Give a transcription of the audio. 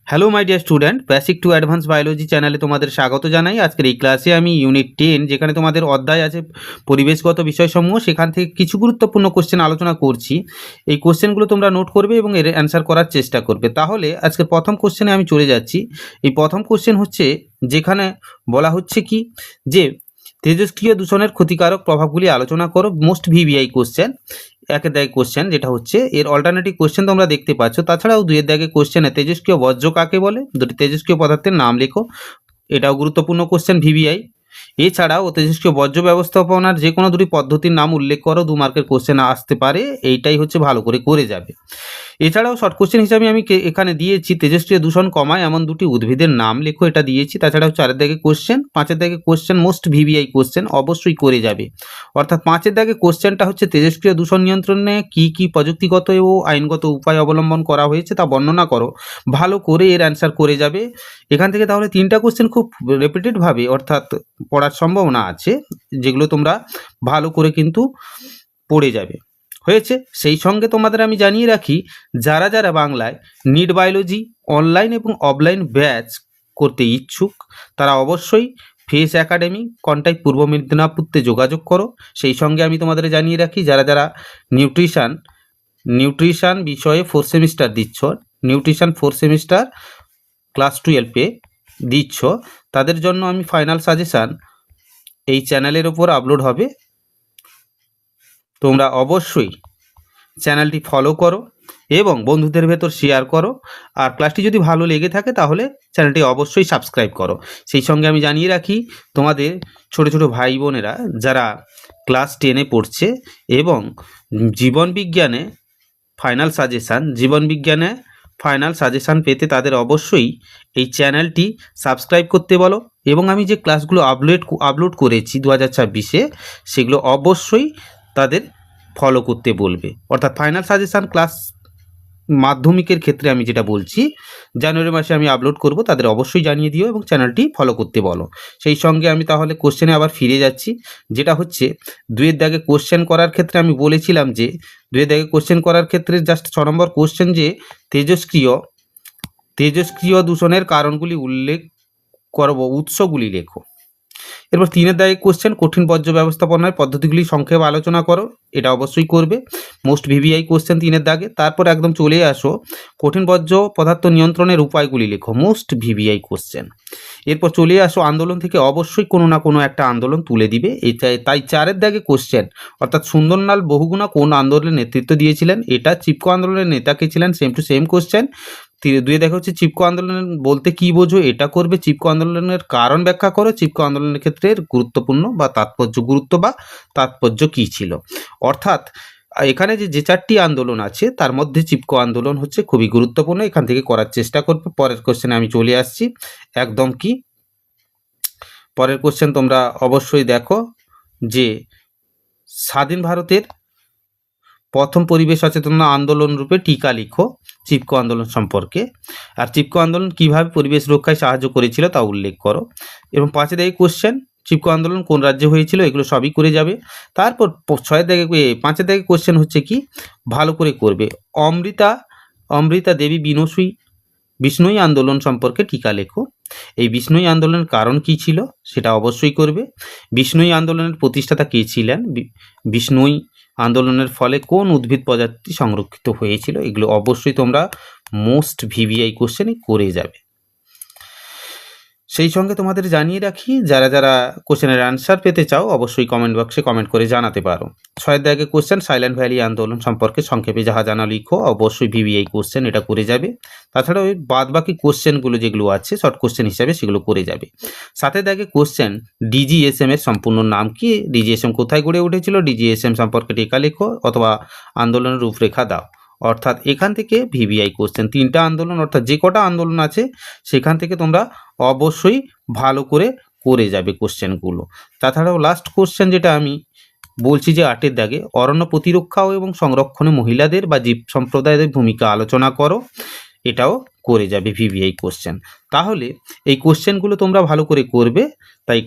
Hello my dear student, basic to advance biology চ্যানেলে তোমাদের স্বাগত জানাই। আজকের এই ক্লাসে আমি ইউনিট 10, যেখানে তোমাদের অধ্যায় আছে পরিবেশগত বিষয়সমূহ, সেখান থেকে কিছু গুরুত্বপূর্ণ কোশ্চেন আলোচনা করছি। এই কোশ্চেনগুলো তোমরা নোট করবে এবং এর অ্যান্সার করার চেষ্টা করবে। তাহলে আজকের প্রথম কোশ্চেনে আমি চলে যাচ্ছি। এই প্রথম কোশ্চেন হচ্ছে, যেখানে বলা হচ্ছে কি যে তেজস্ক্রিয় দূষণের ক্ষতিকারক প্রভাবগুলি আলোচনা করো। মোস্ট ভিভিআই কোশ্চেন, একের দাগে কোশ্চেন যেটা হচ্ছে, এর অল্টারনেটিভ কোশ্চেন তোমরা দেখতে পাচ্ছ। তাছাড়াও দুইয়ের দাগে কোশ্চেনে তেজস্ক্রিয় বর্জ্য কাকে বলে, দুটি তেজস্ক্রিয় পদার্থের নাম লেখো, এটাও গুরুত্বপূর্ণ কোশ্চেন ভিভিআই। এছাড়াও তেজস্ক্রিয় বর্জ্য ব্যবস্থাপনার যে কোনো দুটি পদ্ধতির নাম উল্লেখ করো, 2 মার্কের কোশ্চেন আসতে পারে, এইটাই হচ্ছে ভালো করে যাবে। এছাড়াও শর্ট কোশ্চেন হিসাবে আমি এখানে দিয়েছি তেজস্ক্রিয় দূষণ কমায় এমন দুটি উদ্ভিদের নাম লেখো, এটা দিয়েছি। তাছাড়াও 4-এর দাগে কোশ্চেন, 5-এর দাগে কোশ্চেন মোস্ট ভিভিআই কোশ্চেন অবশ্যই করে যাবে। অর্থাৎ 5-এর দাগে কোশ্চেনটা হচ্ছে তেজস্ক্রিয় দূষণ নিয়ন্ত্রণে কি প্রযুক্তিগত ও আইনগত উপায় অবলম্বন করা হয়েছে তা বর্ণনা করো, ভালো করে এর অ্যান্সার করে যাবে এখান থেকে। তাহলে 3টা কোশ্চেন খুব রিপিটেডভাবে অর্থাৎ পড়ার সম্ভাবনা আছে, যেগুলো তোমরা ভালো করে কিন্তু পড়ে যাবে। হয়েছে। সেই সঙ্গে তোমাদের আমি জানিয়ে রাখি, যারা যারা বাংলায় নিট বায়োলজি অনলাইন এবং অফলাইন ব্যাচ করতে ইচ্ছুক, তারা অবশ্যই ফেস একাডেমি কন্টাক্ট পূর্ব মেদিনীপুরতে যোগাযোগ করো। সেই সঙ্গে আমি তোমাদের জানিয়ে রাখি, যারা যারা নিউট্রিশন বিষয়ে 4 সেমিস্টার দিচ্ছ, নিউট্রিশন 4 সেমিস্টার ক্লাস 12-এ দিচ্ছ, তাদের জন্য আমি ফাইনাল সাজেশান এই চ্যানেলের ওপর আপলোড হবে। তোমরা অবশ্যই চ্যানেলটি ফলো করো এবং বন্ধুদের ভেতর শেয়ার করো। আর ক্লাসটি যদি ভালো লেগে থাকে তাহলে চ্যানেলটি অবশ্যই সাবস্ক্রাইব করো। সেই সঙ্গে আমি জানিয়ে রাখি, তোমাদের ছোট ছোট ভাই বোনেরা যারা ক্লাস 10-এ পড়ছে এবং জীবনবিজ্ঞানে ফাইনাল সাজেশান পেতে তাদের অবশ্যই এই চ্যানেলটি সাবস্ক্রাইব করতে বলো। এবং আমি যে ক্লাসগুলো আপলোড করেছি 2026-এ, সেগুলো অবশ্যই তাদের ফলো করতে বলবে। অর্থাৎ ফাইনাল সাজেশান ক্লাস মাধ্যমিকের ক্ষেত্রে আমি যেটা বলছি, জানুয়ারি মাসে আমি আপলোড করব, তাদের অবশ্যই জানিয়ে দিও এবং চ্যানেলটি ফলো করতে বলো। সেই সঙ্গে আমি তাহলে কোশ্চেনে আবার ফিরে যাচ্ছি, যেটা হচ্ছে 2-এর দাগে কোশ্চেন করার ক্ষেত্রে আমি বলেছিলাম যে 2-এর দাগে কোশ্চেন করার ক্ষেত্রে জাস্ট 6 নম্বর কোশ্চেন, যে তেজস্ক্রিয় দূষণের কারণগুলি উল্লেখ করব, উৎসগুলি লেখো। এরপর 3-এর দাগে কোশ্চেন, কঠিন বর্জ্য ব্যবস্থাপনার পদ্ধতিগুলি সংক্ষেপে আলোচনা করো, এটা অবশ্যই করবে। মোস্ট ভিভিআই কোশ্চেন 3-এর দাগে। তারপর একদম চলে আসো, কঠিন বর্জ্য পদার্থ নিয়ন্ত্রণের উপায়গুলি লেখো, মোস্ট ভিভিআই কোশ্চেন। এরপর চলে আসো আন্দোলন থেকে, অবশ্যই কোনো না কোনো একটা আন্দোলন তুলে দিবে। তাই 4-এর দাগে কোশ্চেন, অর্থাৎ সুন্দরলাল বহুগুণা কোন আন্দোলনের নেতৃত্ব দিয়েছিলেন, এটা চিপকো আন্দোলনের নেতা কে ছিলেন, সেম টু সেম কোশ্চেন। 2-এ দেখা হচ্ছে চিপকো আন্দোলন বলতে কি বোঝো, এটা করবে। চিপকো আন্দোলনের কারণ ব্যাখ্যা করো, চিপকো আন্দোলনের ক্ষেত্রে গুরুত্বপূর্ণ বা তাৎপর্য কী ছিল। অর্থাৎ এখানে যে 4টি আন্দোলন আছে, তার মধ্যে চিপকো আন্দোলন হচ্ছে খুবই গুরুত্বপূর্ণ, এখান থেকে করার চেষ্টা করবে। পরের কোশ্চেনে আমি চলে আসছি। একদম কি পরের কোশ্চেন তোমরা অবশ্যই দেখো, যে স্বাধীন ভারতের প্রথম পরিবেশ সচেতনতা আন্দোলন রূপে টিকা লিখো চিপকো আন্দোলন সম্পর্কে। আর চিপকো আন্দোলন কিভাবে পরিবেশ রক্ষায় সাহায্য করেছিল তা উল্লেখ করো। এবং 5-এর দাগে কোশ্চেন, চিপকো আন্দোলন কোন রাজ্যে হয়েছিল, এগুলো সবই করে যাবে। তারপর 5-এর দাগে কোশ্চেন হচ্ছে কি, ভালো করে করবে, অমৃতা দেবী বিষ্ণুই আন্দোলন সম্পর্কে টিকা লেখো। এই বিষ্ণুই আন্দোলনের কারণ কি ছিল সেটা অবশ্যই করবে। বিষ্ণুই আন্দোলনের প্রতিষ্ঠাতা কে ছিলেন, বিষ্ণুই আন্দোলনের ফলে কোন উদ্ভিদ প্রজাতি সংরক্ষিত হয়েছিল, এগুলো অবশ্যই তোমরা মোস্ট ভিভিআই কোশ্চেনে করে যাবে। সেই সঙ্গে তোমাদের জানিয়ে রাখি, যারা যারা কোশ্চেনের অ্যান্সার পেতে চাও অবশ্যই কমেন্ট বক্সে কমেন্ট করে জানাতে পারো। 6-এর দাগে কোশ্চেন, সাইলেন্ট ভ্যালি আন্দোলন সম্পর্কে সংক্ষেপে যাহা জানা লিখো, অবশ্যই ভিভিআই কোশ্চেন, এটা করে যাবে। তাছাড়া ওই বাদ বাকি কোশ্চেনগুলো যেগুলো আছে শর্ট কোশ্চেন হিসাবে, সেগুলো করে যাবে। 7-এর দাগে কোশ্চেন, ডিজিএসএম এর সম্পূর্ণ নাম কি, ডিজিএসএম কোথায় গড়ে উঠেছিল, ডিজিএসএম সম্পর্কে টিকা লেখো অথবা আন্দোলনের রূপরেখা দাও। অর্থাৎ এখান থেকে ভিভিআই কোশ্চেন 3টা আন্দোলন, অর্থাৎ যে কটা আন্দোলন আছে সেখান থেকে তোমরা অবশ্যই ভালো করে যাবে কোশ্চেনগুলো। তাছাড়াও লাস্ট কোশ্চেন যেটা আমি বলছি, যে 8-এর দাগে অরণ্য প্রতিরক্ষা এবং সংরক্ষণে মহিলাদের বা জীব সম্প্রদায়ের ভূমিকা আলোচনা করো, এটাও করে যাবে ভিভিআই কোশ্চেন। তাহলে এই কোশ্চেনগুলো তোমরা ভালো করে করবে। তাই